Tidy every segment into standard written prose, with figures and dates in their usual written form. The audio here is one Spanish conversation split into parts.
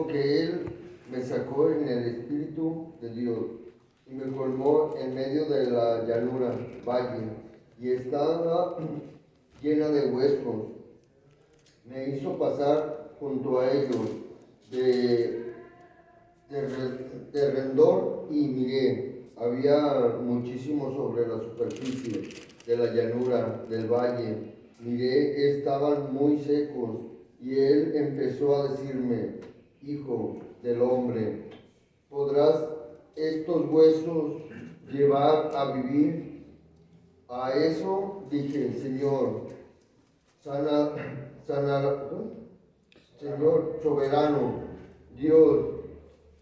digo que Él me sacó en el Espíritu de Dios y me colmó en medio de la llanura, valle, y estaba llena de huesos. Me hizo pasar junto a ellos de rendor y miré. Había muchísimo sobre la superficie de la llanura del valle. Miré, estaban muy secos, y Él empezó a decirme: Hijo del hombre, ¿podrás estos huesos llevar a vivir? A eso dije: Señor, sana, Señor soberano, Dios,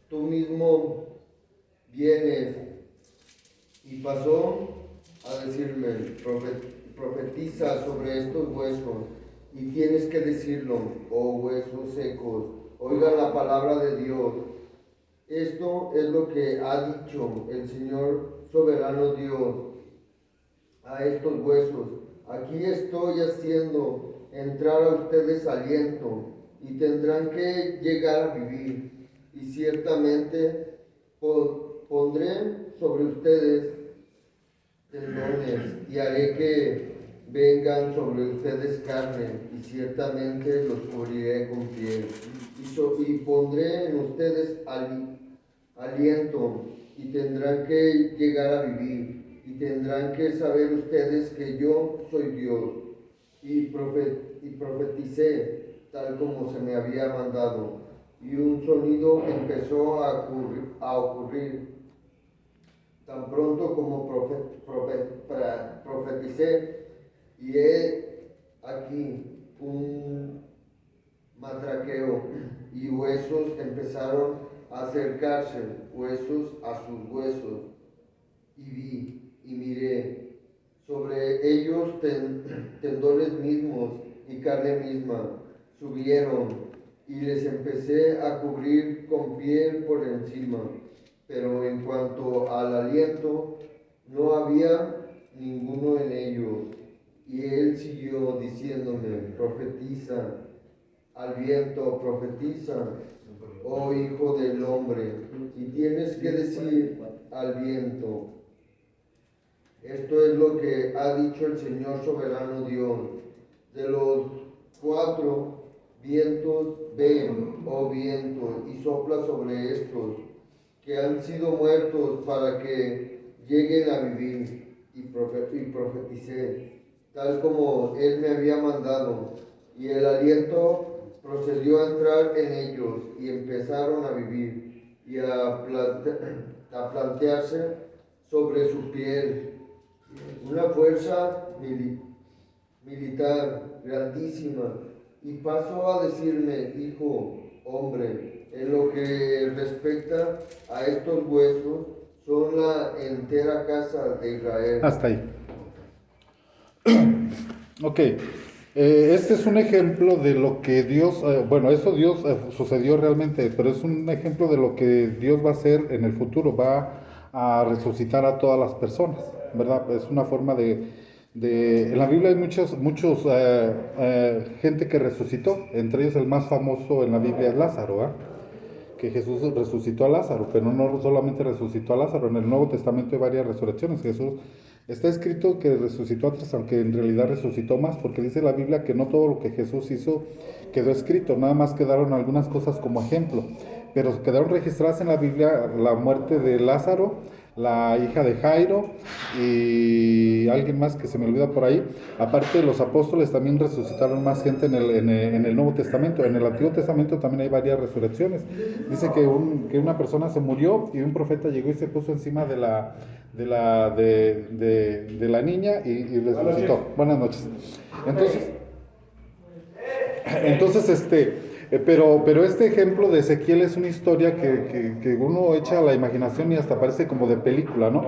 tú mismo vienes. Y pasó a decirme: profetiza sobre estos huesos, y tienes que decirlo: oh huesos secos, oigan la palabra de Dios. Esto es lo que ha dicho el Señor soberano Dios a estos huesos: aquí estoy haciendo entrar a ustedes aliento, y tendrán que llegar a vivir, y ciertamente pondré sobre ustedes tendones, y haré que vengan sobre ustedes carne, y ciertamente los cubriré con piel, y pondré en ustedes aliento, y tendrán que llegar a vivir, y tendrán que saber ustedes que yo soy Dios. Y profeticé tal como se me había mandado, y un sonido empezó a ocurrir. Tan pronto como profeticé, y he aquí un matraqueo, y huesos empezaron a acercarse, huesos a sus huesos, y vi y miré sobre ellos tendones mismos y carne misma subieron, y les empecé a cubrir con piel por encima. Pero en cuanto al aliento, no había ninguno en ellos. Y él siguió diciéndome: profetiza al viento, profetiza, oh hijo del hombre, y tienes que decir al viento: esto es lo que ha dicho el Señor soberano Dios. De los cuatro vientos, ven, oh viento, y sopla sobre estos que han sido muertos, para que lleguen a vivir. Y profeticé tal como Él me había mandado, y el aliento procedió a entrar en ellos, y empezaron a vivir y a plantearse sobre su piel una fuerza militar grandísima. Y pasó a decirme: hijo hombre, en lo que respecta a estos huesos, son la entera casa de Israel. Hasta ahí. Ok. Este es un ejemplo de lo que Dios, eso Dios sucedió realmente, pero es un ejemplo de lo que Dios va a hacer en el futuro. Va a resucitar a todas las personas, ¿verdad? Es una forma en la Biblia hay muchos gente que resucitó. Entre ellos el más famoso en la Biblia es Lázaro, ¿verdad? Que Jesús resucitó a Lázaro, pero no solamente resucitó a Lázaro. En el Nuevo Testamento hay varias resurrecciones. Jesús está escrito que resucitó a tres, aunque en realidad resucitó más, porque dice la Biblia que no todo lo que Jesús hizo quedó escrito, nada más quedaron algunas cosas como ejemplo, pero quedaron registradas en la Biblia: la muerte de Lázaro, la hija de Jairo y alguien más que se me olvida por ahí. Aparte, los apóstoles también resucitaron más gente en el Nuevo Testamento. En el Antiguo Testamento también hay varias resurrecciones. Dice que una persona se murió y un profeta llegó y se puso encima de la niña y resucitó. Buenas noches. Entonces, pero este ejemplo de Ezequiel es una historia que uno echa a la imaginación y hasta parece como de película, ¿no?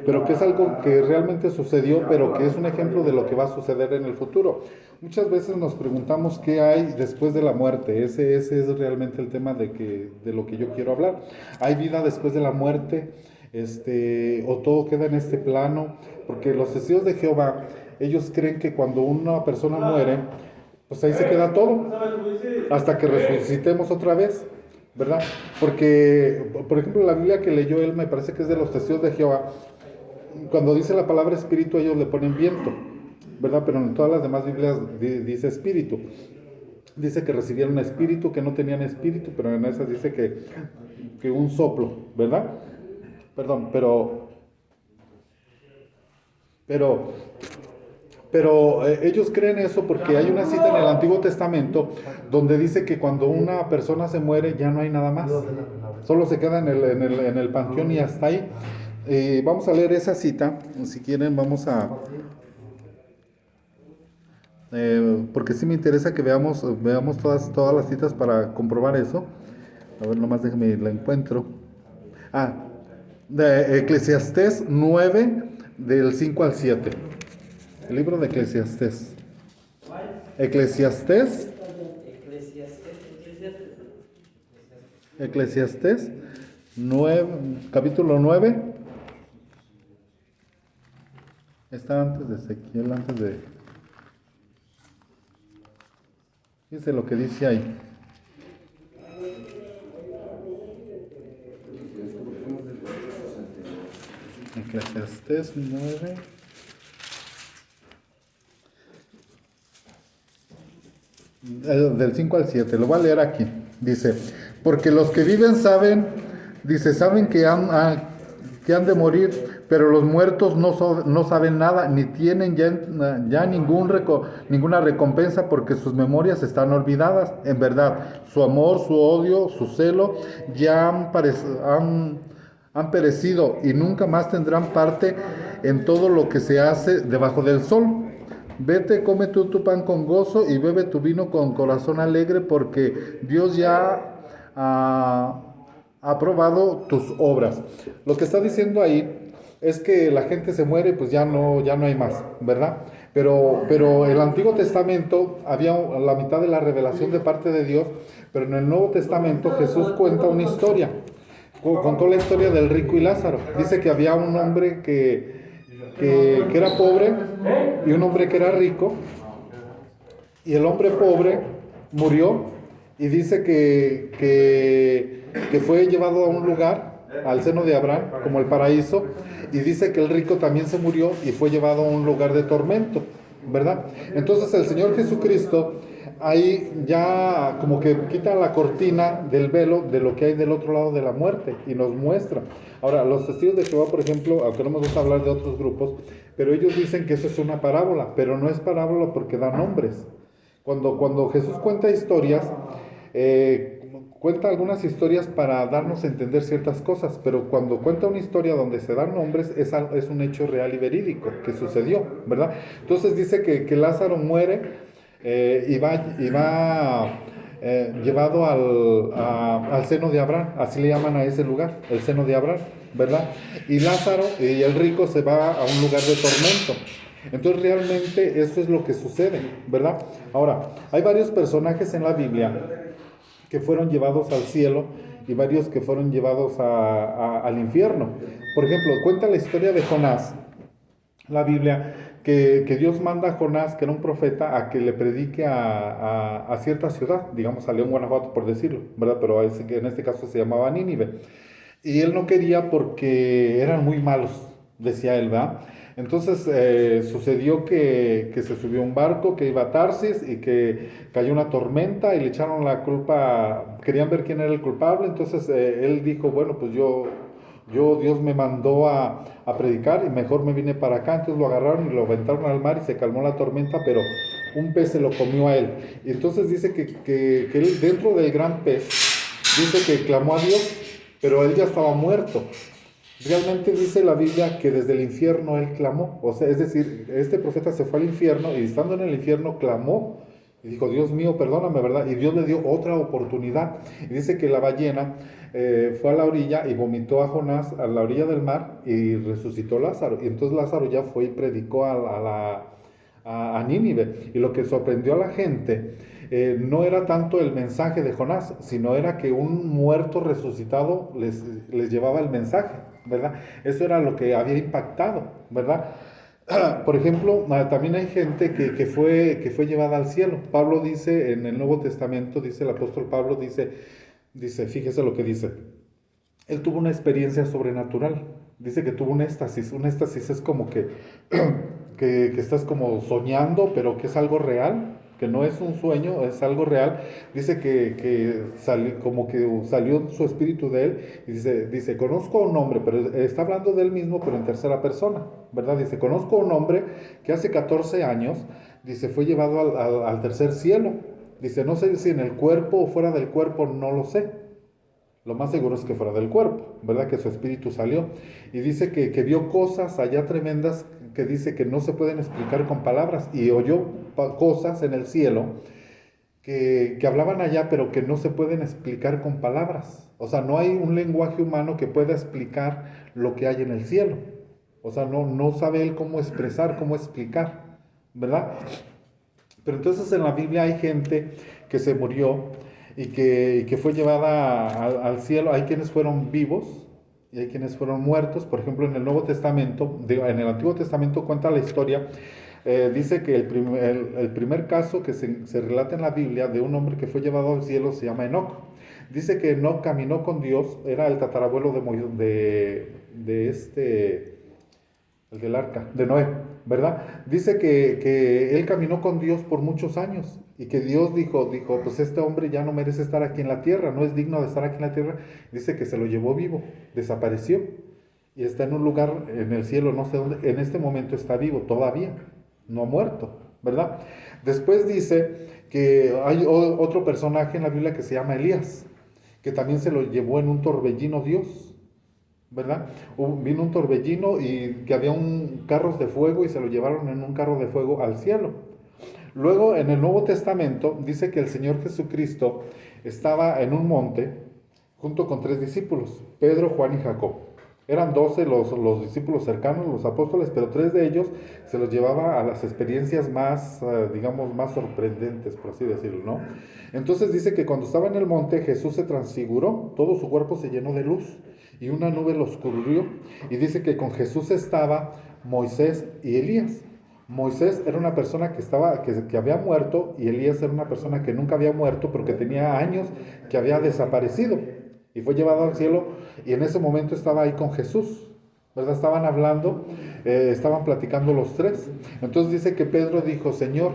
Pero que es algo que realmente sucedió, pero que es un ejemplo de lo que va a suceder en el futuro. Muchas veces nos preguntamos qué hay después de la muerte. Ese es realmente el tema de lo que yo quiero hablar. ¿Hay vida después de la muerte? O todo queda en este plano, porque los testigos de Jehová, ellos creen que cuando una persona muere, pues ahí se queda todo, hasta que resucitemos otra vez, ¿verdad? Porque, por ejemplo, la Biblia que leyó él, me parece que es de los Testigos de Jehová, cuando dice la palabra espíritu, ellos le ponen viento, ¿verdad? Pero en todas las demás Biblias dice espíritu. Dice que recibieron espíritu, que no tenían espíritu, pero en esas dice que un soplo, ¿verdad? Perdón, pero, ellos creen eso porque hay una cita en el Antiguo Testamento donde dice que cuando una persona se muere ya no hay nada más. Solo se queda en el panteón y hasta ahí. Vamos a leer esa cita, si quieren vamos a... porque sí me interesa que veamos todas las citas para comprobar eso. A ver, nomás déjame la encuentro. De Eclesiastés 9, del 5 al 7. El libro de Eclesiastés. Eclesiastés. Eclesiastés 9, capítulo 9. Está antes de Ezequiel, antes de... Fíjense lo que dice ahí. Eclesiastés 9. Del 5 al 7, lo voy a leer aquí. Dice, porque los que viven saben, dice, saben que han de morir, pero los muertos no saben nada, ni tienen ya ninguna recompensa porque sus memorias están olvidadas. En verdad, su amor, su odio, su celo ya han perecido y nunca más tendrán parte en todo lo que se hace debajo del sol. Vete, come tú tu pan con gozo y bebe tu vino con corazón alegre, porque Dios ya ha probado tus obras. Lo que está diciendo ahí es que la gente se muere, pues ya no hay más, ¿verdad? Pero el Antiguo Testamento había la mitad de la revelación de parte de Dios, pero en el Nuevo Testamento Jesús cuenta una historia. Contó la historia del rico y Lázaro. Dice que había un hombre que era pobre y un hombre que era rico, y el hombre pobre murió, y dice que fue llevado a un lugar, al seno de Abraham, como el paraíso, y dice que el rico también se murió y fue llevado a un lugar de tormento, ¿verdad? Entonces el Señor Jesucristo ahí ya como que quita la cortina del velo de lo que hay del otro lado de la muerte y nos muestra. Ahora, los testigos de Jehová, por ejemplo, aunque no me gusta hablar de otros grupos, pero ellos dicen que eso es una parábola, pero no es parábola porque da nombres. Cuando Jesús cuenta historias, cuenta algunas historias para darnos a entender ciertas cosas, pero cuando cuenta una historia donde se dan nombres, es un hecho real y verídico que sucedió, ¿verdad? Entonces dice que Lázaro muere y va llevado al seno de Abraham, así le llaman a ese lugar, el seno de Abraham, ¿verdad? Y Lázaro y el rico se va a un lugar de tormento. Entonces realmente eso es lo que sucede, ¿verdad? Ahora, hay varios personajes en la Biblia que fueron llevados al cielo y varios que fueron llevados al infierno. Por ejemplo, cuenta la historia de Jonás, la Biblia, que Dios manda a Jonás, que era un profeta, a que le predique a cierta ciudad, digamos a León, Guanajuato, por decirlo, ¿verdad? Pero en este caso se llamaba Nínive. Y él no quería porque eran muy malos, decía él, ¿verdad? Entonces sucedió que se subió a un barco que iba a Tarsis y que cayó una tormenta y le echaron la culpa, querían ver quién era el culpable. Entonces él dijo, bueno, pues Dios me mandó a predicar y mejor me vine para acá. Entonces lo agarraron y lo aventaron al mar y se calmó la tormenta, pero un pez se lo comió a él. Y entonces dice que él, dentro del gran pez, dice que clamó a Dios, pero él ya estaba muerto. Realmente dice la Biblia que desde el infierno él clamó. O sea, es decir, este profeta se fue al infierno y estando en el infierno clamó y dijo, Dios mío, perdóname, ¿verdad? Y Dios le dio otra oportunidad. Y dice que la ballena fue a la orilla y vomitó a Jonás a la orilla del mar y resucitó Lázaro. Y entonces Lázaro ya fue y predicó a Nínive. Y lo que sorprendió a la gente no era tanto el mensaje de Jonás, sino era que un muerto resucitado les llevaba el mensaje, ¿verdad? Eso era lo que había impactado, ¿verdad? Por ejemplo, también hay gente que fue llevada al cielo. Pablo dice en el Nuevo Testamento, dice el apóstol Pablo, dice Dice, fíjese lo que dice. Él tuvo una experiencia sobrenatural. Dice que tuvo un éxtasis. Un éxtasis es como que estás como soñando, pero que es algo real, que no es un sueño, es algo real. Dice como que salió su espíritu de él y dice, conozco a un hombre, pero está hablando de él mismo, pero en tercera persona, ¿verdad? Dice, conozco a un hombre que hace 14 años, dice, fue llevado al tercer cielo. Dice, no sé si en el cuerpo o fuera del cuerpo, no lo sé. Lo más seguro es que fuera del cuerpo, ¿verdad? Que su espíritu salió. Y dice que vio cosas allá tremendas que dice que no se pueden explicar con palabras. Y oyó cosas en el cielo que hablaban allá, pero que no se pueden explicar con palabras. O sea, no hay un lenguaje humano que pueda explicar lo que hay en el cielo. O sea, no sabe él cómo expresar, cómo explicar, ¿verdad? Pero entonces en la Biblia hay gente que se murió y que fue llevada al cielo. Hay quienes fueron vivos y hay quienes fueron muertos. Por ejemplo, en el Nuevo Testamento, en el Antiguo Testamento cuenta la historia. Dice que el primer caso que se relata en la Biblia de un hombre que fue llevado al cielo se llama Enoc. Dice que Enoc caminó con Dios, era el tatarabuelo el del arca, de Noé, ¿verdad? Dice que él caminó con Dios por muchos años y que Dios dijo, pues este hombre ya no merece estar aquí en la tierra, no es digno de estar aquí en la tierra. Dice que se lo llevó vivo, desapareció y está en un lugar en el cielo, no sé dónde, en este momento está vivo todavía, no ha muerto, ¿verdad? Después dice que hay otro personaje en la Biblia que se llama Elías, que también se lo llevó en un torbellino Dios, ¿verdad? Vino un torbellino y que había carros de fuego y se lo llevaron en un carro de fuego al cielo. Luego en el Nuevo Testamento dice que el Señor Jesucristo estaba en un monte junto con 3 discípulos, Pedro, Juan y Jacob. Eran 12 los discípulos cercanos, los apóstoles, pero 3 de ellos se los llevaba a las experiencias más, digamos, más sorprendentes, por así decirlo, ¿no? Entonces dice que cuando estaba en el monte, Jesús se transfiguró, todo su cuerpo se llenó de luz y una nube los cubrió. Y dice que con Jesús estaba Moisés y Elías. Moisés era una persona que había muerto y Elías era una persona que nunca había muerto, pero que tenía años que había desaparecido y fue llevado al cielo y en ese momento estaba ahí con Jesús, ¿verdad? Estaban hablando, estaban platicando los 3. Entonces dice que Pedro dijo, Señor,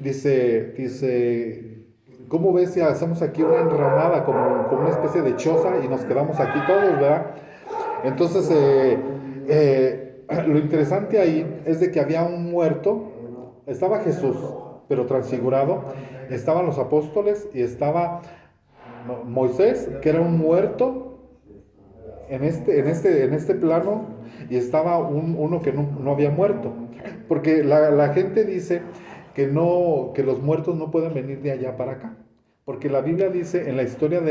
dice, ¿cómo ves si hacemos aquí una enramada como una especie de choza y nos quedamos aquí todos, ¿verdad? Entonces, lo interesante ahí es de que había un muerto, estaba Jesús, pero transfigurado, estaban los apóstoles y estaba Moisés, que era un muerto en este plano, y estaba uno que no había muerto. Porque la gente dice que los muertos no pueden venir de allá para acá. Porque la Biblia dice en la historia en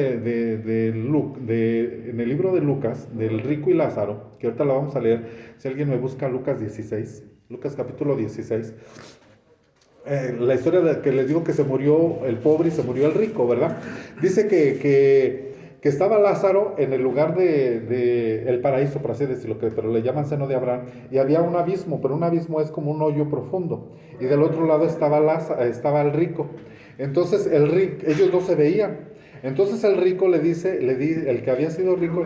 el libro de Lucas, del rico y Lázaro, que ahorita la vamos a leer, si alguien me busca Lucas 16, Lucas capítulo 16, la historia que les digo que se murió el pobre y se murió el rico, ¿verdad? Dice que estaba Lázaro en el lugar de el paraíso, por así decirlo, pero le llaman seno de Abraham, y había un abismo, pero un abismo es como un hoyo profundo, y del otro lado estaba el rico. Entonces ellos no se veían. Entonces el rico el que había sido rico,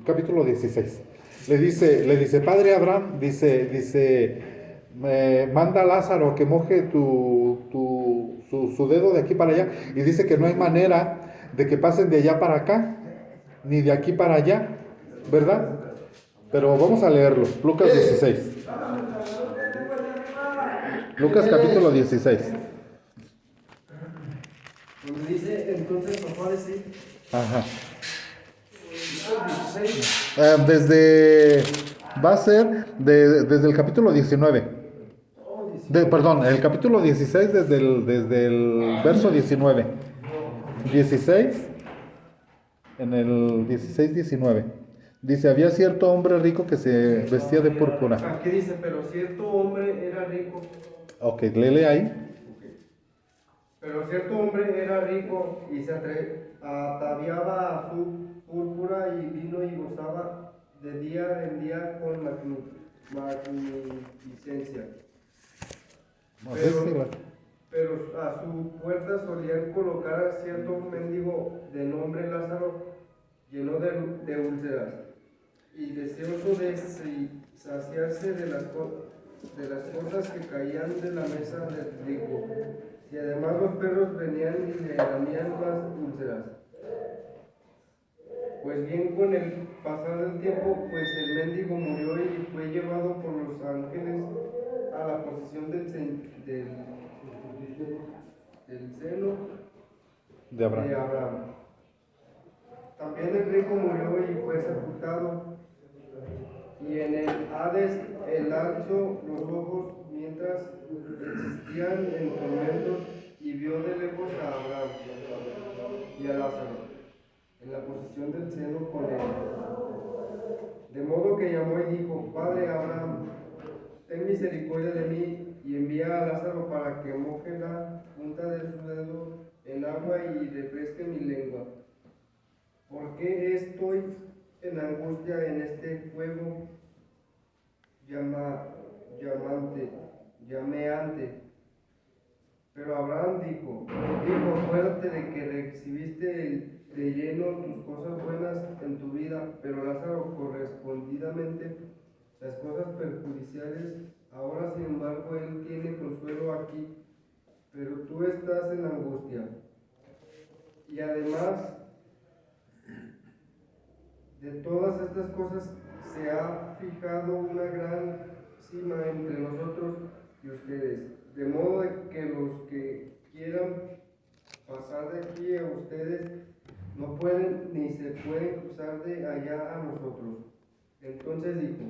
capítulo 16, le dice, Padre Abraham, manda a Lázaro que moje su dedo de aquí para allá. Y dice que no hay manera de que pasen de allá para acá, ni de aquí para allá, ¿verdad? Pero vamos a leerlo. Lucas 16. Lucas capítulo 16. Donde dice, entonces pasó a decir. Ajá. Lucas 16. Va a ser desde el capítulo 19. Perdón, el capítulo 16 desde el verso 19. 16, en el 16-19. Dice, había cierto hombre rico que se vestía de púrpura. Aquí dice, pero cierto hombre era rico. Ok, léele ahí. Pero cierto hombre era rico y se ataviaba a su púrpura y vino y gozaba de día en día con magnificencia. pero a su puerta solían colocar a cierto mendigo de nombre Lázaro, lleno de úlceras, y deseoso de saciarse de las cosas que caían de la mesa del rico. Y además los perros venían y le lamían las úlceras. Pues bien, con el pasar del tiempo, pues el mendigo murió y fue llevado por los ángeles a la posesión del seno De Abraham. de Abraham. También el rico murió y fue sepultado. Y en el Hades él alzó los ojos mientras existían en tormentos y vio de lejos a Abraham y a Lázaro en la posición del seno con él. De modo que llamó y dijo: Padre Abraham, ten misericordia de mí y envía a Lázaro para que moje la punta de su dedo en agua y refresque mi lengua, porque estoy en angustia en este fuego llameante. Pero Abraham dijo: Hijo, acuérdate de que recibiste de lleno tus cosas buenas en tu vida, pero Lázaro correspondidamente las cosas perjudiciales. Ahora, sin embargo, él tiene consuelo aquí, pero tú estás en angustia. Y además de todas estas cosas se ha fijado una gran cima entre nosotros y ustedes, de modo que los que quieran pasar de aquí a ustedes no pueden ni se pueden cruzar de allá a nosotros. Entonces dijo: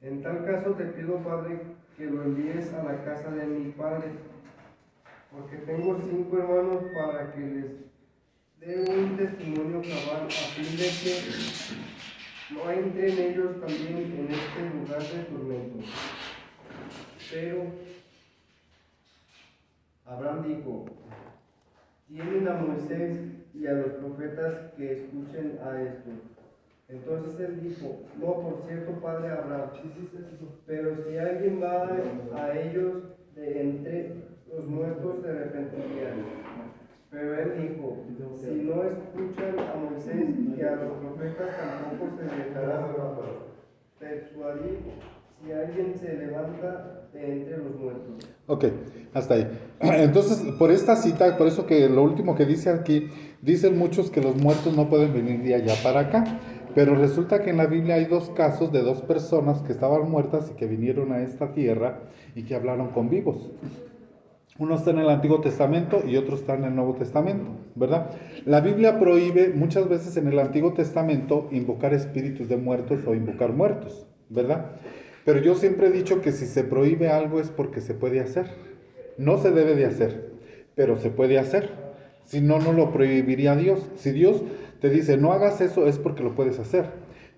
En tal caso te pido, Padre, que lo envíes a la casa de mi padre, porque tengo 5 hermanos, para que les dé un testimonio cabal, a fin de que no entren ellos también en este lugar de tormento. Pero Abraham dijo: Tienen a Moisés y a los profetas, que escuchen a estos. Entonces él dijo: No, por cierto, padre Abraham, pero si alguien va a ellos de entre los muertos, se arrepentirían. Pero él dijo: Si no escuchan a Moisés y a los profetas, tampoco se dejará persuadir si alguien se levanta de entre los muertos. Ok, hasta ahí. Entonces, por esta cita, por eso que lo último que dice aquí, dicen muchos que los muertos no pueden venir de allá para acá, pero resulta que en la Biblia hay 2 casos de 2 personas que estaban muertas y que vinieron a esta tierra y que hablaron con vivos. Uno está en el Antiguo Testamento y otro está en el Nuevo Testamento, ¿verdad? La Biblia prohíbe muchas veces en el Antiguo Testamento invocar espíritus de muertos o invocar muertos, ¿verdad? Pero yo siempre he dicho que si se prohíbe algo es porque se puede hacer. No se debe de hacer, pero se puede hacer. Si no, no lo prohibiría Dios. Si Dios te dice no hagas eso, es porque lo puedes hacer.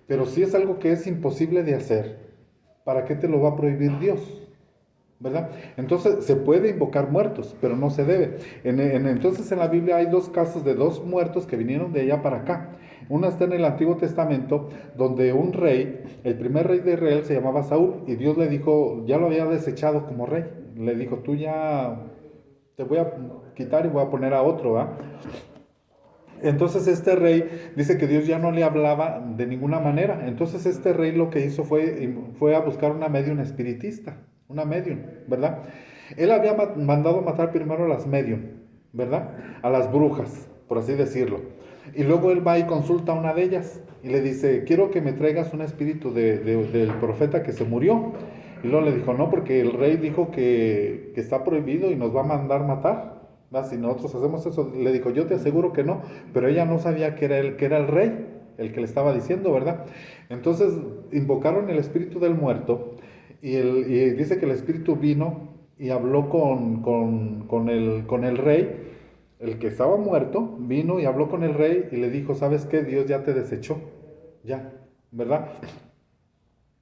Pero si es algo que es imposible de hacer, ¿para qué te lo va a prohibir Dios? ¿Verdad? Entonces se puede invocar muertos, pero no se debe. Entonces en la Biblia hay 2 casos de 2 muertos que vinieron de allá para acá. Una está en el Antiguo Testamento, donde un rey, el primer rey de Israel se llamaba Saúl, y Dios le dijo, ya lo había desechado como rey. Le dijo, tú ya te voy a quitar y voy a poner a otro, ¿va? Entonces este rey dice que Dios ya no le hablaba de ninguna manera. Entonces este rey lo que hizo fue a buscar una medium espiritista, una medium, ¿verdad? Él había mandado matar primero a las medium, ¿verdad? A las brujas, por así decirlo. Y luego él va y consulta a una de ellas y le dice, quiero que me traigas un espíritu del profeta que se murió. Y luego le dijo, no, porque el rey dijo que está prohibido y nos va a mandar matar. Si nosotros hacemos eso, le dijo, yo te aseguro que no, pero ella no sabía que era el rey, el que le estaba diciendo, ¿verdad? Entonces invocaron el espíritu del muerto y dice que el espíritu vino y habló con el rey, el que estaba muerto, vino y habló con el rey y le dijo, ¿sabes qué? Dios ya te desechó, ya, ¿verdad?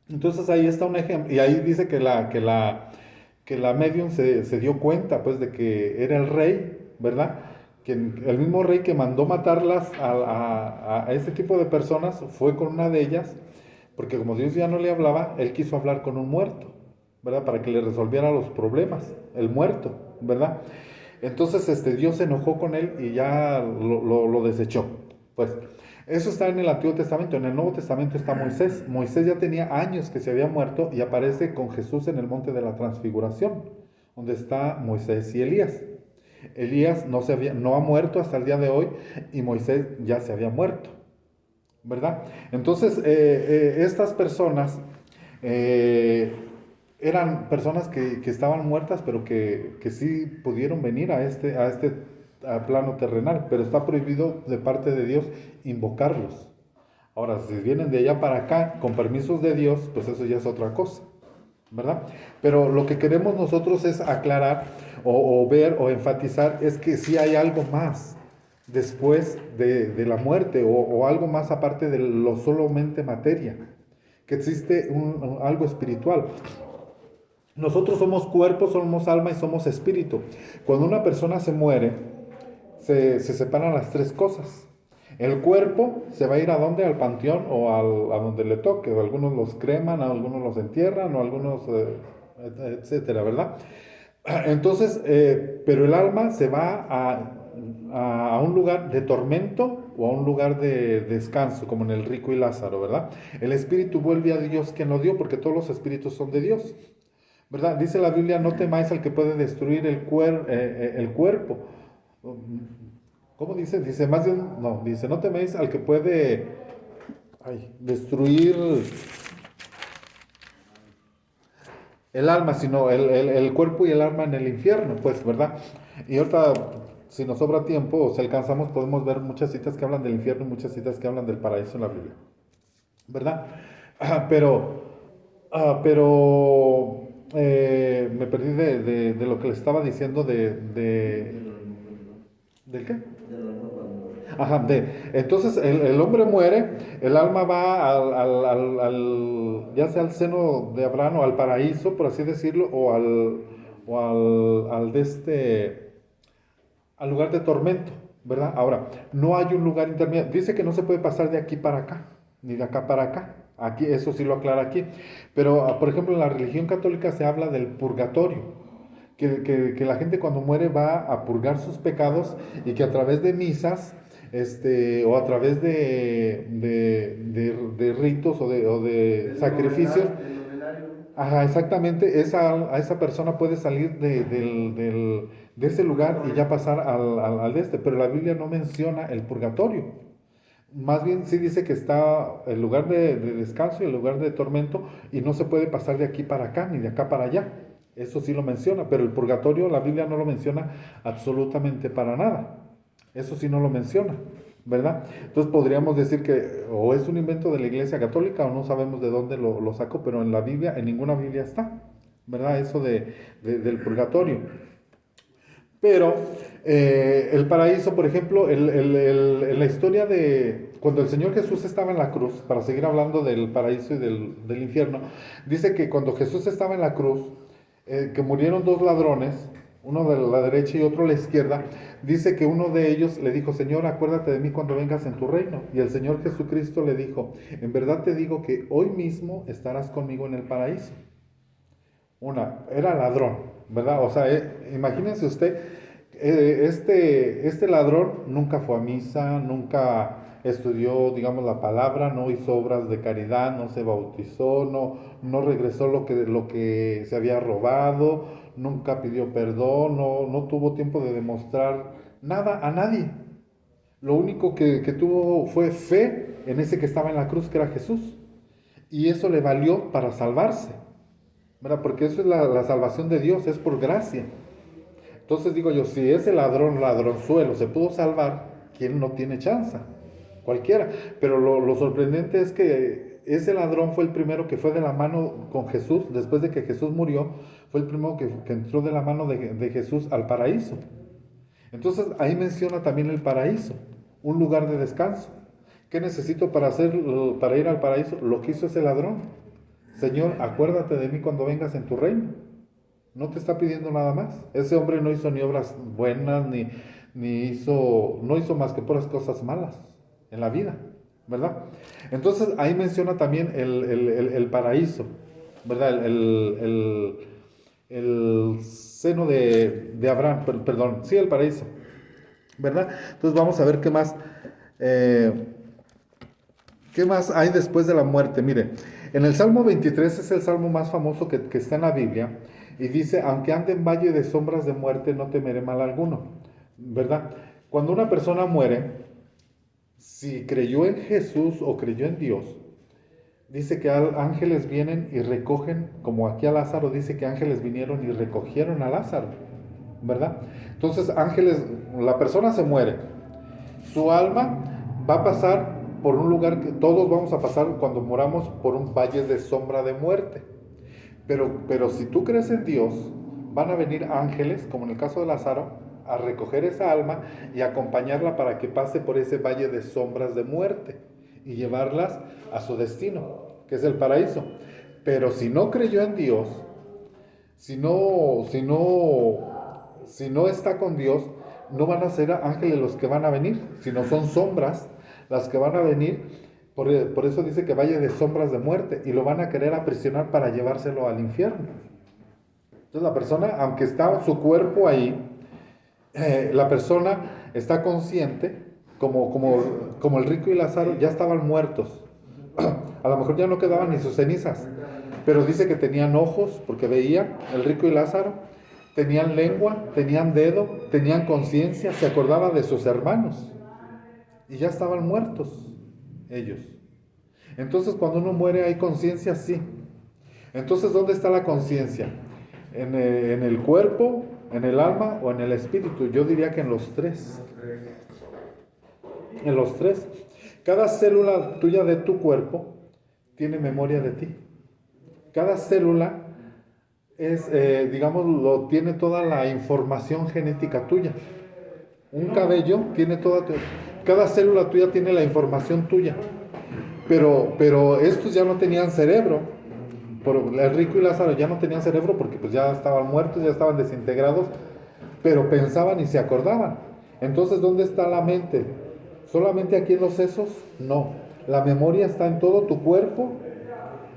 Entonces ahí está un ejemplo, y ahí dice que la medium se dio cuenta, pues, de que era el rey, ¿verdad? Que el mismo rey que mandó matarlas a este tipo de personas fue con una de ellas, porque como Dios ya no le hablaba, él quiso hablar con un muerto, ¿verdad? Para que le resolviera los problemas, el muerto. ¿verdad? Entonces Dios se enojó con él y ya lo desechó. Pues eso está en el Antiguo Testamento. En el Nuevo Testamento está Moisés. Moisés ya tenía años que se había muerto y aparece con Jesús en el monte de la transfiguración, donde está Moisés y Elías. Elías no ha muerto hasta el día de hoy y Moisés ya se había muerto, ¿verdad? Entonces, estas personas eran personas que estaban muertas, pero que sí pudieron venir a plano terrenal, pero está prohibido de parte de Dios invocarlos. Ahora, si vienen de allá para acá con permisos de Dios, pues eso ya es otra cosa, ¿verdad? Pero lo que queremos nosotros es aclarar o ver o enfatizar es que sí hay algo más después de la muerte o algo más aparte de lo solamente materia, que existe algo espiritual. Nosotros somos cuerpo, somos alma y somos espíritu. Cuando una persona se muere, se separan las tres cosas. El cuerpo se va a ir ¿a dónde? Al panteón o a donde le toque. Algunos los creman, algunos los entierran, o algunos, etcétera, ¿verdad? Entonces, pero el alma se va a un lugar de tormento o a un lugar de descanso, como en el rico y Lázaro, ¿verdad? El espíritu vuelve a Dios quien lo dio, porque todos los espíritus son de Dios, ¿verdad? Dice la Biblia, no temáis al que puede destruir el cuerpo. ¿Cómo dice? Dice, más bien, no, dice, no teméis al que puede destruir el alma, sino el cuerpo y el alma en el infierno, pues, ¿verdad? Y ahorita, si nos sobra tiempo o si alcanzamos, podemos ver muchas citas que hablan del infierno y muchas citas que hablan del paraíso en la Biblia, ¿verdad? Pero me perdí de lo que le estaba diciendo ¿del qué? Ajá, entonces el hombre muere, el alma va ya sea al seno de Abraham o al paraíso, por así decirlo, al lugar de tormento, ¿verdad? Ahora, no hay un lugar intermedio. Dice que no se puede pasar de aquí para acá, ni de acá para acá. Aquí, eso sí lo aclara aquí. Pero, por ejemplo, en la religión católica se habla del purgatorio. Que la gente cuando muere va a purgar sus pecados y que a través de misas o a través de ritos o de sacrificios, ajá, exactamente, a esa persona puede salir de ese lugar y ya pasar al pero la Biblia no menciona el purgatorio. Más bien sí dice que está el lugar de descanso y el lugar de tormento y no se puede pasar de aquí para acá ni de acá para allá. Eso sí lo menciona, pero el purgatorio la Biblia no lo menciona absolutamente para nada. Eso sí no lo menciona, ¿verdad? Entonces podríamos decir que o es un invento de la Iglesia Católica o no sabemos de dónde lo sacó, pero en la Biblia, en ninguna Biblia está, ¿verdad? Eso del purgatorio. Pero el paraíso, por ejemplo, en la historia de cuando el Señor Jesús estaba en la cruz, para seguir hablando del paraíso y del infierno, dice que cuando Jesús estaba en la cruz, que murieron dos ladrones, uno de la derecha y otro a la izquierda, dice que uno de ellos le dijo, Señor, acuérdate de mí cuando vengas en tu reino. Y el Señor Jesucristo le dijo, en verdad te digo que hoy mismo estarás conmigo en el paraíso. Era ladrón, ¿verdad? O sea, imagínense usted, este ladrón nunca fue a misa, nunca estudió, digamos, la palabra, no hizo obras de caridad, no se bautizó, no regresó lo que se había robado, nunca pidió perdón, no tuvo tiempo de demostrar nada a nadie. Lo único que tuvo fue fe en ese que estaba en la cruz, que era Jesús. Y eso le valió para salvarse, ¿verdad? Porque eso es la salvación de Dios, es por gracia. Entonces digo yo, si ese ladronzuelo se pudo salvar, ¿quién no tiene chance? Cualquiera. Pero lo sorprendente es que ese ladrón fue el primero que fue de la mano con Jesús, después de que Jesús murió, fue el primero que entró de la mano de Jesús al paraíso. Entonces ahí menciona también el paraíso, un lugar de descanso. ¿Qué necesito para ir al paraíso? Lo que hizo ese ladrón. Señor, acuérdate de mí cuando vengas en tu reino. No te está pidiendo nada más. Ese hombre no hizo ni obras buenas, no hizo más que puras cosas malas en la vida, ¿verdad? Entonces ahí menciona también el paraíso, ¿verdad? El seno de Abraham, perdón, sí, el paraíso, ¿verdad? Entonces vamos a ver qué más hay después de la muerte. Mire, en el Salmo 23 es el salmo más famoso que está en la Biblia, y dice, aunque ande en valle de sombras de muerte, no temeré mal alguno, ¿verdad? Cuando una persona muere, si creyó en Jesús o creyó en Dios, dice que ángeles vienen y recogen, como aquí a Lázaro, dice que ángeles vinieron y recogieron a Lázaro, ¿verdad? Entonces ángeles, la persona se muere, su alma va a pasar por un lugar que todos vamos a pasar cuando moramos, por un valle de sombra de muerte. Pero si tú crees en Dios, van a venir ángeles, como en el caso de Lázaro, a recoger esa alma y acompañarla para que pase por ese valle de sombras de muerte y llevarlas a su destino, que es el paraíso. Pero si no creyó en Dios, si no está con Dios, no van a ser ángeles los que van a venir, sino son sombras las que van a venir. Por eso dice que valle de sombras de muerte, y lo van a querer aprisionar para llevárselo al infierno. Entonces la persona, aunque está su cuerpo ahí, la persona está consciente, como el rico y Lázaro ya estaban muertos. A lo mejor ya no quedaban ni sus cenizas, pero dice que tenían ojos porque veían, el rico y Lázaro, tenían lengua, tenían dedo, tenían conciencia, se acordaba de sus hermanos y ya estaban muertos ellos. Entonces cuando uno muere hay conciencia, sí. Entonces, ¿dónde está la conciencia? ¿En el cuerpo, en el alma o en el espíritu? Yo diría que en los tres. En los tres. Cada célula tuya de tu cuerpo tiene memoria de ti. Cada célula tiene toda la información genética tuya. Un cabello tiene cada célula tuya tiene la información tuya. Pero estos ya no tenían cerebro. El rico y Lázaro ya no tenían cerebro porque pues ya estaban muertos, ya estaban desintegrados, pero pensaban y se acordaban. Entonces, ¿dónde está la mente? ¿Solamente aquí en los sesos? No. La memoria está en todo tu cuerpo,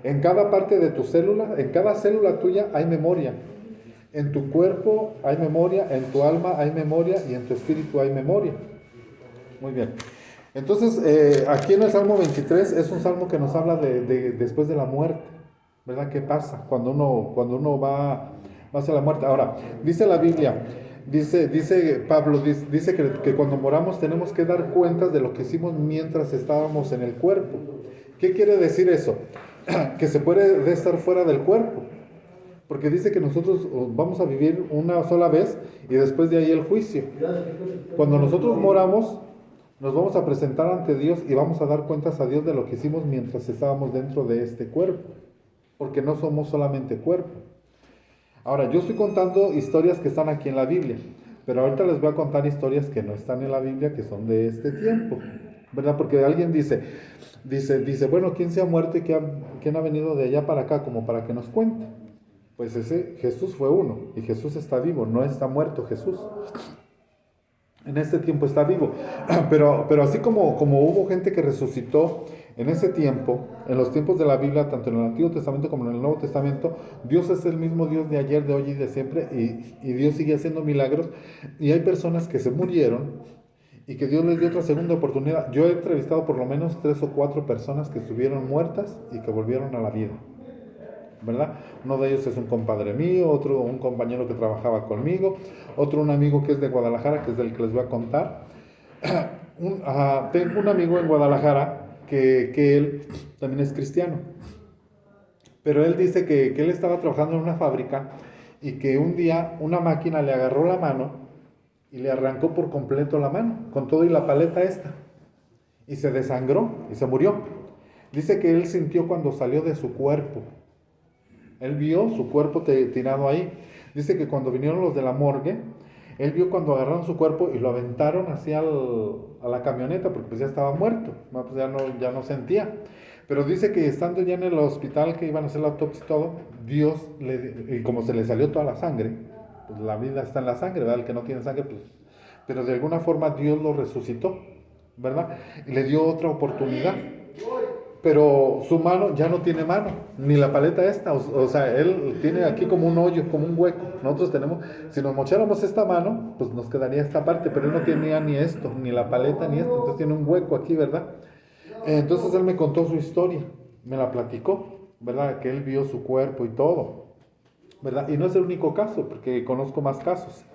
en cada parte de tu célula, en cada célula tuya hay memoria. En tu cuerpo hay memoria, en tu alma hay memoria y en tu espíritu hay memoria. Muy bien. Entonces, aquí en el Salmo 23 es un salmo que nos habla de después de la muerte, ¿verdad? ¿Qué pasa cuando uno va hacia la muerte? Ahora, dice la Biblia, dice Pablo, dice que cuando moramos tenemos que dar cuentas de lo que hicimos mientras estábamos en el cuerpo. ¿Qué quiere decir eso? Que se puede estar fuera del cuerpo, porque dice que nosotros vamos a vivir una sola vez y después de ahí el juicio. Cuando nosotros moramos, nos vamos a presentar ante Dios y vamos a dar cuentas a Dios de lo que hicimos mientras estábamos dentro de este cuerpo, porque no somos solamente cuerpo. Ahora, yo estoy contando historias que están aquí en la Biblia, pero ahorita les voy a contar historias que no están en la Biblia, que son de este tiempo, ¿verdad? Porque alguien dice, bueno, ¿quién se ha muerto y quién ha venido de allá para acá como para que nos cuente? Pues ese Jesús fue uno, y Jesús está vivo, no está muerto Jesús. En este tiempo está vivo. Pero así como hubo gente que resucitó en ese tiempo, en los tiempos de la Biblia, tanto en el Antiguo Testamento como en el Nuevo Testamento, Dios es el mismo Dios de ayer, de hoy y de siempre, y Dios sigue haciendo milagros. Y hay personas que se murieron y que Dios les dio otra segunda oportunidad. Yo he entrevistado por lo menos 3 o 4 personas que estuvieron muertas y que volvieron a la vida, ¿verdad? Uno de ellos es un compadre mío, otro un compañero que trabajaba conmigo, otro un amigo que es de Guadalajara, que es del que les voy a contar. Tengo un amigo en Guadalajara que él también es cristiano, pero él dice que él estaba trabajando en una fábrica y que un día una máquina le agarró la mano y le arrancó por completo la mano, con todo y la paleta esta, y se desangró y se murió. Dice que él sintió cuando salió de su cuerpo. Él vio su cuerpo tirado ahí. Dice que cuando vinieron los de la morgue, él vio cuando agarraron su cuerpo y lo aventaron hacia a la camioneta, porque pues ya estaba muerto, pues ya no sentía. Pero dice que estando ya en el hospital, que iban a hacer la autopsia y todo, Dios, y como se le salió toda la sangre, pues la vida está en la sangre, ¿verdad? El que no tiene sangre, pues, pero de alguna forma Dios lo resucitó, ¿verdad? Y le dio otra oportunidad. pero su mano ya no tiene mano, ni la paleta esta, o sea, él tiene aquí como un hoyo, como un hueco. Nosotros tenemos, si nos mocháramos esta mano, pues nos quedaría esta parte, pero él no tenía ni esto, ni la paleta, ni esto, entonces tiene un hueco aquí, ¿verdad? Entonces él me contó su historia, me la platicó, ¿verdad? Que él vio su cuerpo y todo, ¿verdad? Y no es el único caso, porque conozco más casos.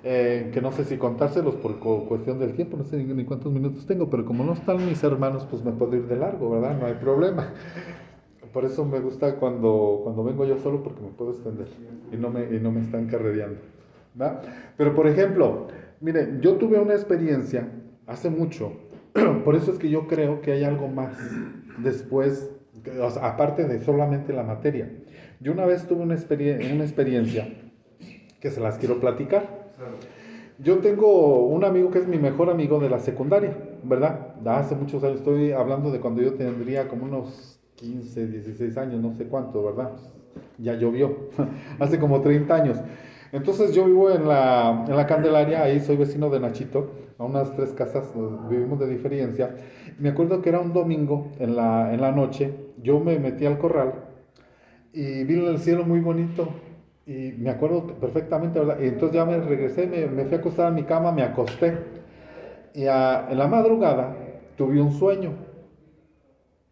Que no sé si contárselos por cuestión del tiempo, no sé ni cuántos minutos tengo, pero como no están mis hermanos, pues me puedo ir de largo, ¿verdad? No hay problema. Por eso me gusta cuando vengo yo solo, porque me puedo extender y no me están carrereando, ¿verdad? Pero por ejemplo, miren, yo tuve una experiencia hace mucho, por eso es que yo creo que hay algo más después, o sea, aparte de solamente la materia. Yo una vez tuve una experiencia que se las quiero platicar. Yo tengo un amigo que es mi mejor amigo de la secundaria, ¿verdad? Hace muchos años, estoy hablando de cuando yo tendría como unos 15, 16 años, no sé cuánto, ¿verdad? Ya llovió, hace como 30 años. Entonces yo vivo en la Candelaria, ahí soy vecino de Nachito, a unas 3 casas, vivimos de diferencia. Me acuerdo que era un domingo en la noche, yo me metí al corral y vi el cielo muy bonito y me acuerdo perfectamente, ¿verdad? Y entonces ya me regresé, me fui a acostar a mi cama, me acosté y en la madrugada tuve un sueño,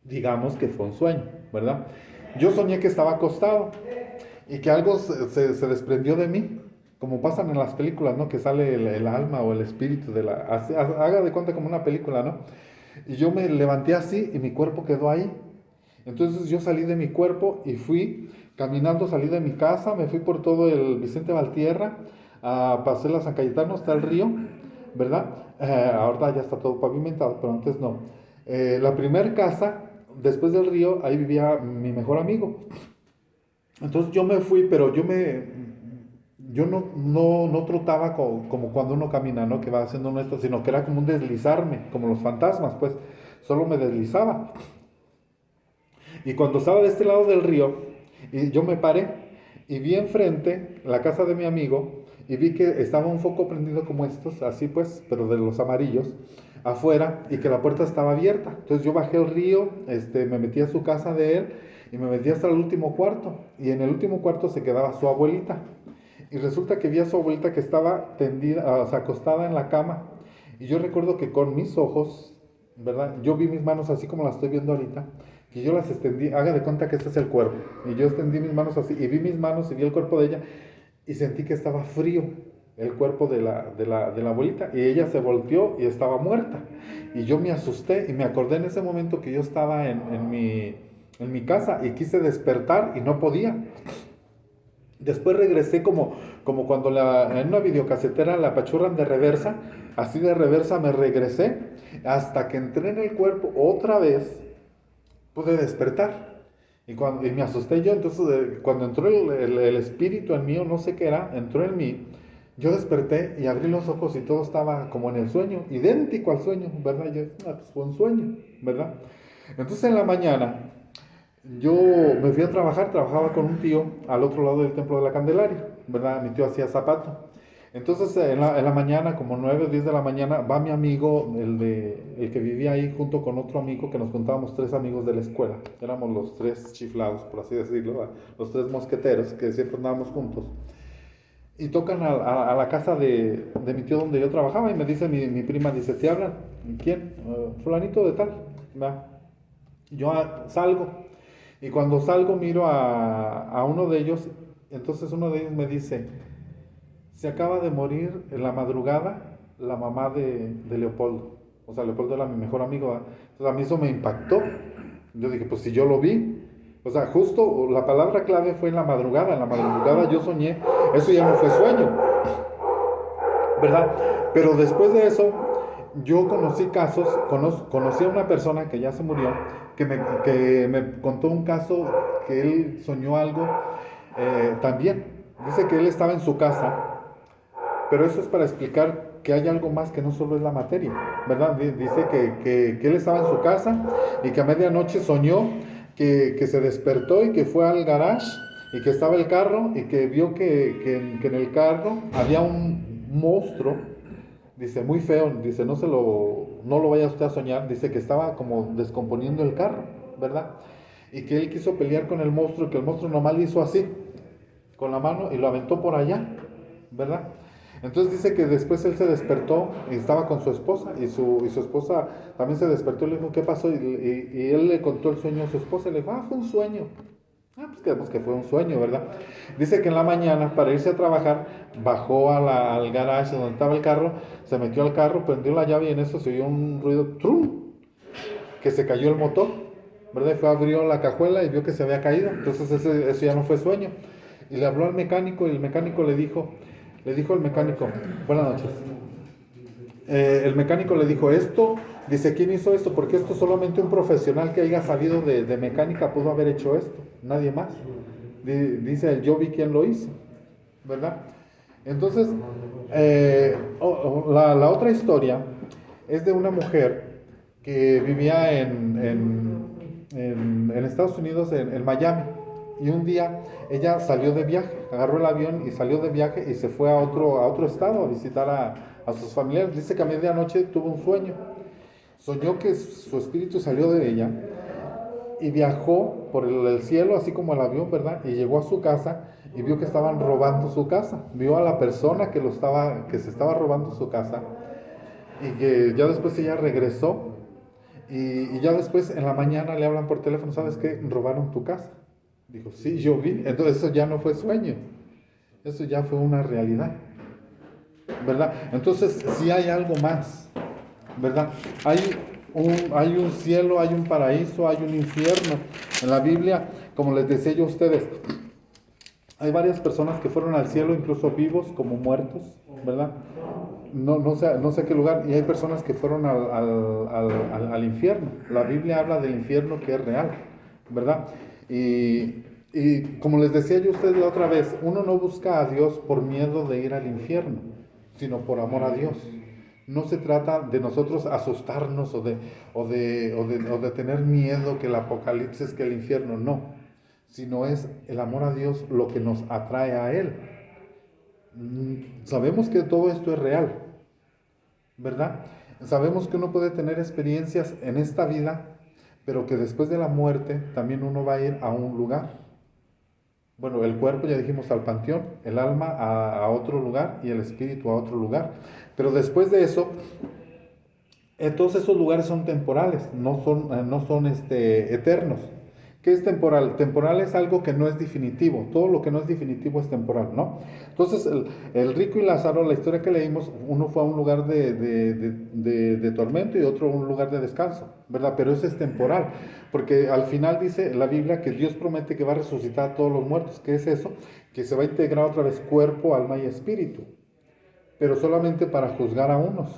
digamos que fue un sueño, ¿verdad? Yo soñé que estaba acostado y que algo se desprendió de mí, como pasan en las películas, ¿no? Que sale el alma o el espíritu haga de cuenta como una película, ¿no? Y yo me levanté así y mi cuerpo quedó ahí. Entonces yo salí de mi cuerpo y fui caminando, salí de mi casa, me fui por todo el Vicente Valtierra, pasé la San Cayetano hasta el río, ¿verdad? Ahora ya está todo pavimentado, pero antes no. La primera casa, después del río, ahí vivía mi mejor amigo. Entonces yo me fui, pero yo no trotaba como cuando uno camina, ¿no? Que va haciendo esto, sino que era como un deslizarme, como los fantasmas, pues, solo me deslizaba. Y cuando estaba de este lado del río, y yo me paré y vi enfrente la casa de mi amigo y vi que estaba un foco prendido como estos, así pues, pero de los amarillos, afuera y que la puerta estaba abierta. Entonces yo bajé el río, me metí a su casa de él y me metí hasta el último cuarto. Y en el último cuarto se quedaba su abuelita. Y resulta que vi a su abuelita que estaba tendida, o sea, acostada en la cama. Y yo recuerdo que con mis ojos, ¿verdad? Yo vi mis manos así como las estoy viendo ahorita, que yo las extendí, haga de cuenta que este es el cuerpo. Y yo extendí mis manos así, y vi mis manos y vi el cuerpo de ella, y sentí que estaba frío el cuerpo de la abuelita, y ella se volteó y estaba muerta. Y yo me asusté y me acordé en ese momento que yo estaba en mi casa y quise despertar y no podía. Después regresé como cuando en una videocasetera la apachurran de reversa, así de reversa me regresé, hasta que entré en el cuerpo otra vez, pude despertar. Y me asusté yo, entonces cuando entró el espíritu en mí, o no sé qué era, entró en mí, yo desperté y abrí los ojos y todo estaba como en el sueño, idéntico al sueño, ¿verdad? Yo, pues fue un sueño, ¿verdad? Entonces en la mañana yo me fui a trabajar, trabajaba con un tío al otro lado del Templo de la Candelaria, ¿verdad? Mi tío hacía zapato. Entonces en la mañana, como 9 o 10 de la mañana, va mi amigo, el que vivía ahí junto con otro amigo, que nos juntábamos 3 amigos de la escuela. Éramos los 3 chiflados, por así decirlo, ¿verdad? Los 3 mosqueteros que siempre andábamos juntos. Y tocan a la casa de mi tío donde yo trabajaba y me dice mi prima, dice, ¿te hablan? ¿Quién? Fulanito de tal, ¿verdad? Yo salgo. Y cuando salgo miro a uno de ellos, entonces uno de ellos me dice, se acaba de morir en la madrugada la mamá de Leopoldo. O sea, Leopoldo era mi mejor amigo, ¿verdad? Entonces a mí eso me impactó. Yo dije, pues si yo lo vi. O sea, justo la palabra clave fue en la madrugada yo soñé, eso ya no fue sueño, ¿verdad? Pero después de eso, yo conocí casos, conocí a una persona que ya se murió, que me contó un caso que él soñó algo también. Dice que él estaba en su casa, pero eso es para explicar que hay algo más que no solo es la materia, ¿verdad? Dice que él estaba en su casa y que a medianoche soñó que se despertó y que fue al garage y que estaba el carro y que vio que en el carro había un monstruo. Dice, muy feo, dice, no lo vaya usted a soñar, dice que estaba como descomponiendo el carro, ¿verdad? Y que él quiso pelear con el monstruo, que el monstruo nomás le hizo así, con la mano, y lo aventó por allá, ¿verdad? Entonces dice que después él se despertó y estaba con su esposa, y su esposa también se despertó y le dijo, ¿qué pasó? Y él le contó el sueño a su esposa, y le dijo, fue un sueño. Pues quedamos que fue un sueño, ¿verdad? Dice que en la mañana, para irse a trabajar, bajó al garage donde estaba el carro, se metió al carro, prendió la llave y en eso se oyó un ruido, ¡trum!, que se cayó el motor, ¿verdad? Y fue, abrió la cajuela y vio que se había caído. Entonces eso ya no fue sueño. Y le habló al mecánico y el mecánico le dijo al mecánico, buenas noches. El mecánico le dijo, dice, ¿quién hizo esto? Porque esto solamente un profesional que haya sabido de mecánica pudo haber hecho esto, nadie más. Dice él, yo vi quién lo hizo, ¿verdad? Entonces, la otra historia es de una mujer que vivía en Estados Unidos, en Miami. Y un día ella salió de viaje, agarró el avión y salió de viaje y se fue a otro estado a visitar a sus familiares. Dice que a medianoche tuvo un sueño. Soñó que su espíritu salió de ella y viajó por el cielo, así como el avión, ¿verdad? Y llegó a su casa y vio que estaban robando su casa. Vio a la persona que se estaba robando su casa, y que ya después ella regresó y ya después en la mañana le hablan por teléfono, ¿sabes qué? Robaron tu casa. Dijo, sí, yo vi. Entonces eso ya no fue sueño, eso ya fue una realidad, ¿verdad? Entonces sí hay algo más, ¿verdad? Hay un cielo, hay un paraíso, hay un infierno. En la Biblia, como les decía yo a ustedes, hay varias personas que fueron al cielo, incluso vivos como muertos, ¿verdad? No sé a qué lugar. Y hay personas que fueron al infierno. La Biblia habla del infierno que es real, ¿verdad? Y como les decía yo a ustedes la otra vez, uno no busca a Dios por miedo de ir al infierno, sino por amor a Dios. No se trata de nosotros asustarnos o de tener miedo que el apocalipsis, que el infierno, no. Sino es el amor a Dios lo que nos atrae a Él. Sabemos que todo esto es real, ¿verdad? Sabemos que uno puede tener experiencias en esta vida, pero que después de la muerte también uno va a ir a un lugar. Bueno, el cuerpo ya dijimos al panteón, el alma a otro lugar y el espíritu a otro lugar. Pero después de eso, todos esos lugares son temporales, no son eternos. ¿Qué es temporal? Temporal es algo que no es definitivo. Todo lo que no es definitivo es temporal, ¿no? Entonces, el rico y Lázaro, la historia que leímos, uno fue a un lugar de tormento y otro a un lugar de descanso, ¿verdad? Pero eso es temporal, porque al final dice la Biblia que Dios promete que va a resucitar a todos los muertos. ¿Qué es eso? Que se va a integrar otra vez cuerpo, alma y espíritu, pero solamente para juzgar a unos,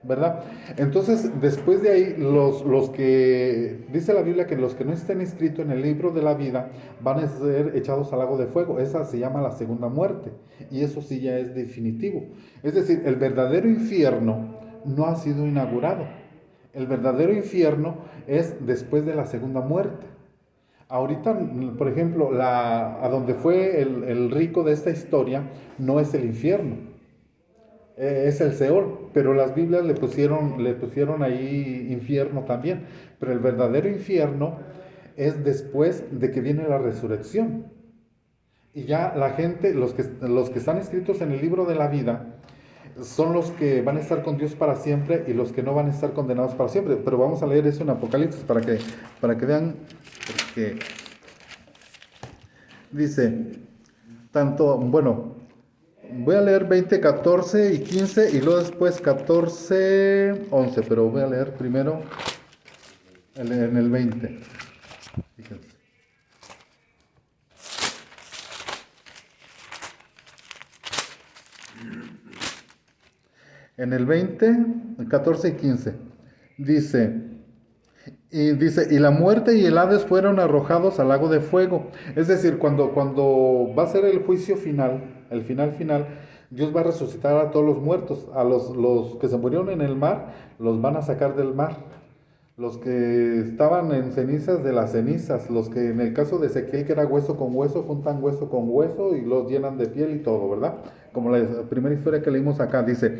¿verdad? Entonces, después de ahí, los que, dice la Biblia que los que no estén inscritos en el libro de la vida van a ser echados al lago de fuego. Esa se llama la segunda muerte, y eso sí ya es definitivo. Es decir, el verdadero infierno no ha sido inaugurado. El verdadero infierno es después de la segunda muerte. Ahorita, por ejemplo, a donde fue el rico de esta historia no es el infierno, es el Seol, pero las Biblias le pusieron ahí infierno también. Pero el verdadero infierno es después de que viene la resurrección. Y ya la gente, los que están escritos en el libro de la vida, son los que van a estar con Dios para siempre y los que no van a estar condenados para siempre. Pero vamos a leer eso en Apocalipsis para que vean, porque dice, voy a leer 20, 14 y 15 y luego después 14, 11, pero voy a leer primero en el 20. Fíjense. En el 20, 14 y 15 dice, y la muerte y el Hades fueron arrojados al lago de fuego. Es decir, cuando va a ser el juicio final, el final, Dios va a resucitar a todos los muertos. A los que se murieron en el mar, los van a sacar del mar. Los que estaban en cenizas, de las cenizas. Los que en el caso de Ezequiel, que era hueso con hueso, juntan hueso con hueso y los llenan de piel y todo, ¿verdad? Como la primera historia que leímos acá, dice,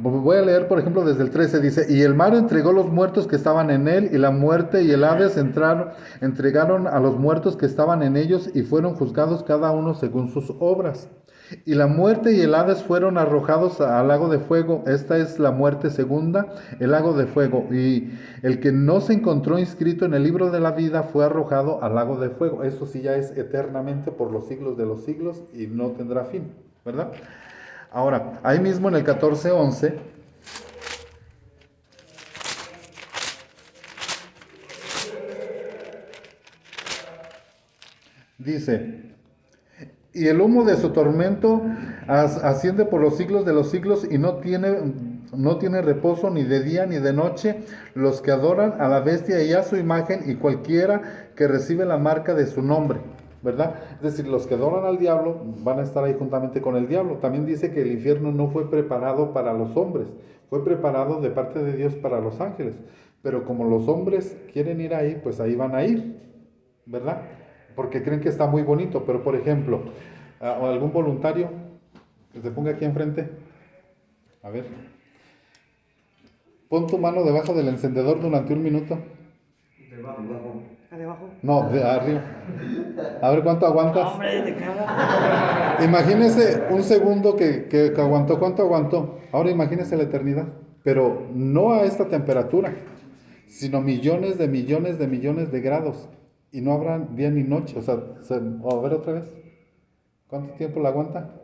Voy a leer, por ejemplo, desde el 13, dice, y el mar entregó los muertos que estaban en él, y la muerte y el Hades entregaron a los muertos que estaban en ellos, y fueron juzgados cada uno según sus obras. Y la muerte y el Hades fueron arrojados al lago de fuego. Esta es la muerte segunda, el lago de fuego. Y el que no se encontró inscrito en el libro de la vida fue arrojado al lago de fuego. Eso sí ya es eternamente por los siglos de los siglos y no tendrá fin, ¿verdad? Ahora, ahí mismo en el 14:11, dice, y el humo de su tormento asciende por los siglos de los siglos y no tiene reposo ni de día ni de noche los que adoran a la bestia y a su imagen y cualquiera que recibe la marca de su nombre, ¿verdad? Es decir, los que adoran al diablo van a estar ahí juntamente con el diablo. También dice que el infierno no fue preparado para los hombres, fue preparado de parte de Dios para los ángeles. Pero como los hombres quieren ir ahí, pues ahí van a ir, ¿verdad? Porque creen que está muy bonito. Pero, por ejemplo, algún voluntario que se ponga aquí enfrente. A ver. Pon tu mano debajo del encendedor durante 1 minuto. Debajo. ¿Debajo? No, de arriba. A ver cuánto aguantas. Hombre, te cago. Imagínese un segundo que aguantó. ¿Cuánto aguantó? Ahora imagínese la eternidad. Pero no a esta temperatura, sino millones de grados. Y no habrá día ni noche. O sea, a ver otra vez. ¿Cuánto tiempo la aguanta?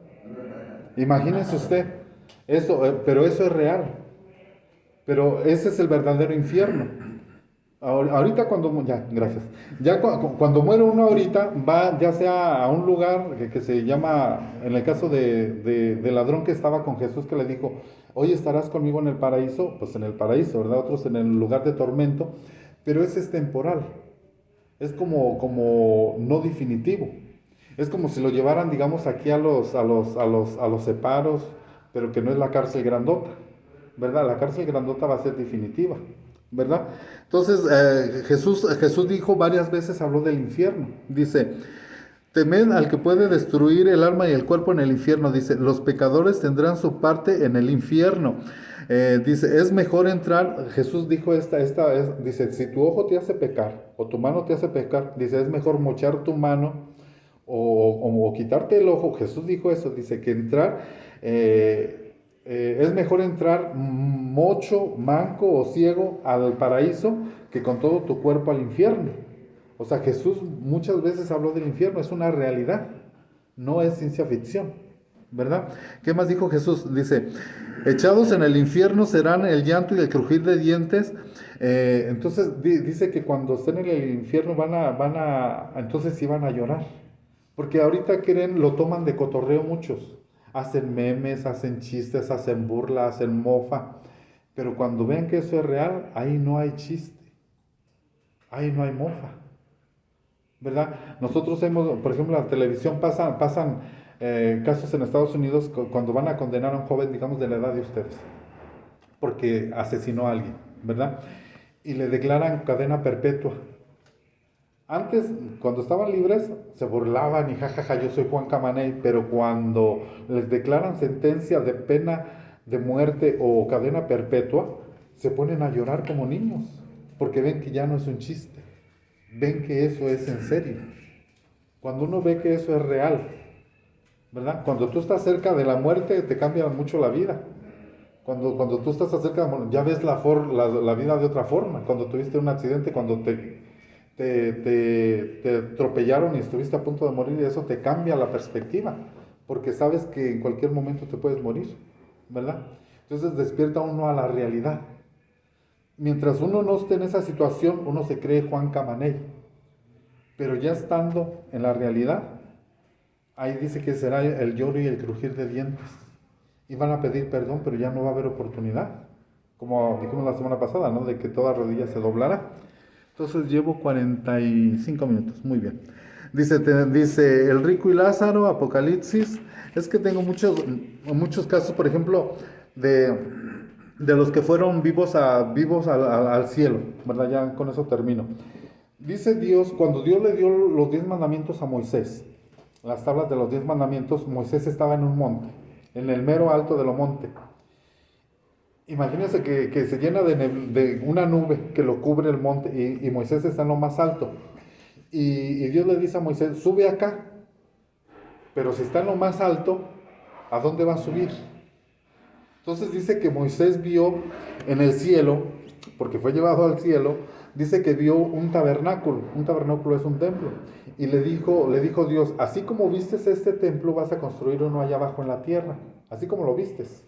Imagínese usted. Eso, pero eso es real. Pero ese es el verdadero infierno. Ahorita gracias. Cuando muere uno ahorita, va ya sea a un lugar que se llama, en el caso del ladrón que estaba con Jesús, que le dijo, hoy estarás conmigo en el paraíso, pues en el paraíso, ¿verdad? Otros en el lugar de tormento, pero ese es temporal. Es como no definitivo. Es como si lo llevaran, digamos, aquí a los separos, pero que no es la cárcel grandota, ¿verdad? La cárcel grandota va a ser definitiva, ¿verdad? Entonces, Jesús dijo varias veces, habló del infierno. Dice, temed al que puede destruir el alma y el cuerpo en el infierno. Dice, los pecadores tendrán su parte en el infierno. Dice, es mejor entrar, Jesús dijo dice, si tu ojo te hace pecar o tu mano te hace pecar, dice, es mejor mochar tu mano o quitarte el ojo. Jesús dijo eso, dice que entrar, es mejor entrar mocho, manco o ciego al paraíso que con todo tu cuerpo al infierno. O sea, Jesús muchas veces habló del infierno, es una realidad, no es ciencia ficción, ¿verdad? ¿Qué más dijo Jesús? Dice, echados en el infierno serán el llanto y el crujir de dientes. Entonces dice que cuando estén en el infierno entonces sí van a llorar. Porque ahorita lo toman de cotorreo muchos. Hacen memes, hacen chistes, hacen burla, hacen mofa. Pero cuando vean que eso es real, ahí no hay chiste. Ahí no hay mofa. ¿Verdad? Nosotros por ejemplo, en la televisión pasan casos en Estados Unidos cuando van a condenar a un joven, digamos, de la edad de ustedes, porque asesinó a alguien, ¿verdad? Y le declaran cadena perpetua. Antes, cuando estaban libres, se burlaban y jajaja, yo soy Juan Camaney, pero cuando les declaran sentencia de pena de muerte o cadena perpetua, se ponen a llorar como niños, porque ven que ya no es un chiste, ven que eso es en serio. Cuando uno ve que eso es real, ¿verdad? Cuando tú estás cerca de la muerte, te cambia mucho la vida. Cuando tú estás cerca de la muerte, ya ves la vida de otra forma. Cuando tuviste un accidente, cuando te atropellaron y estuviste a punto de morir, y eso te cambia la perspectiva, porque sabes que en cualquier momento te puedes morir, ¿verdad? Entonces despierta uno a la realidad. Mientras uno no esté en esa situación, uno se cree Juan Camaney, pero ya estando en la realidad, ahí dice que será el lloro y el crujir de dientes, y van a pedir perdón, pero ya no va a haber oportunidad, como dijimos la semana pasada, ¿no? De que toda rodilla se doblará. Entonces llevo 45 minutos, muy bien. Dice el rico y Lázaro, Apocalipsis. Es que tengo muchos casos, por ejemplo, de los que fueron vivos al cielo, ¿verdad? Ya con eso termino. Dice Dios, cuando Dios le dio los 10 mandamientos a Moisés, las tablas de los 10 mandamientos, Moisés estaba en un monte, en el mero alto de los montes. Imagínense que se llena de una nube que lo cubre el monte y Moisés está en lo más alto. Y Dios le dice a Moisés, sube acá, pero si está en lo más alto, ¿a dónde va a subir? Entonces dice que Moisés vio en el cielo, porque fue llevado al cielo, dice que vio un tabernáculo es un templo, y le dijo Dios, así como vistes este templo, vas a construir uno allá abajo en la tierra, así como lo vistes.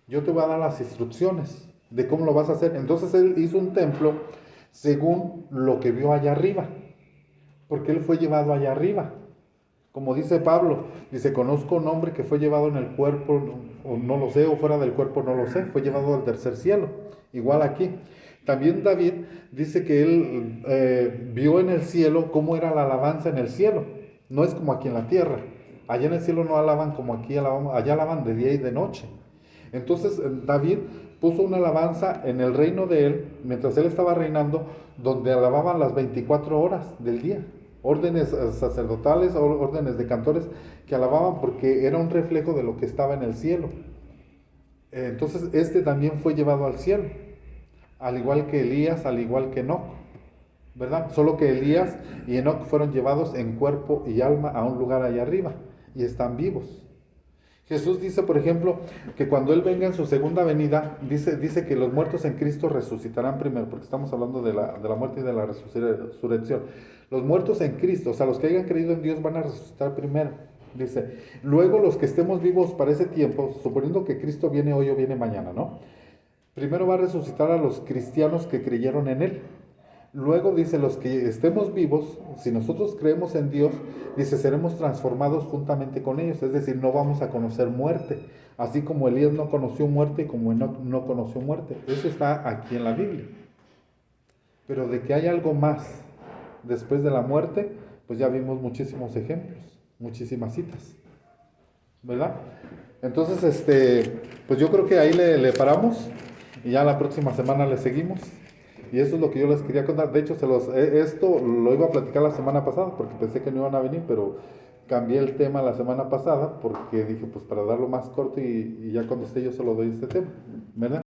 Yo te voy a dar las instrucciones de cómo lo vas a hacer. Entonces él hizo un templo según lo que vio allá arriba, porque él fue llevado allá arriba. Como dice Pablo, dice, conozco un hombre que fue llevado en el cuerpo, o no lo sé, o fuera del cuerpo, no lo sé, fue llevado al tercer cielo. Igual aquí. También David dice que él vio en el cielo cómo era la alabanza en el cielo. No es como aquí en la tierra. Allá en el cielo no alaban como aquí alabamos, allá alaban de día y de noche. Entonces David puso una alabanza en el reino de él, mientras él estaba reinando, donde alababan las 24 horas del día. Órdenes sacerdotales, órdenes de cantores que alababan porque era un reflejo de lo que estaba en el cielo. Entonces este también fue llevado al cielo, al igual que Elías, al igual que Enoc, ¿verdad? Solo que Elías y Enoc fueron llevados en cuerpo y alma a un lugar allá arriba y están vivos. Jesús dice, por ejemplo, que cuando Él venga en su segunda venida, dice que los muertos en Cristo resucitarán primero, porque estamos hablando de la muerte y de la resurrección. Los muertos en Cristo, o sea, los que hayan creído en Dios van a resucitar primero. Dice, luego los que estemos vivos para ese tiempo, suponiendo que Cristo viene hoy o viene mañana, ¿no? Primero va a resucitar a los cristianos que creyeron en Él. Luego dice, los que estemos vivos, si nosotros creemos en Dios, dice, seremos transformados juntamente con ellos. Es decir, no vamos a conocer muerte. Así como Elías no conoció muerte y como Enoc no conoció muerte. Eso está aquí en la Biblia. Pero de que hay algo más después de la muerte, pues ya vimos muchísimos ejemplos, muchísimas citas. ¿Verdad? Entonces, pues yo creo que ahí le paramos y ya la próxima semana le seguimos. Y eso es lo que yo les quería contar. De hecho, esto lo iba a platicar la semana pasada porque pensé que no iban a venir, pero cambié el tema la semana pasada porque dije, pues para darlo más corto y ya cuando esté yo se lo doy este tema, ¿verdad?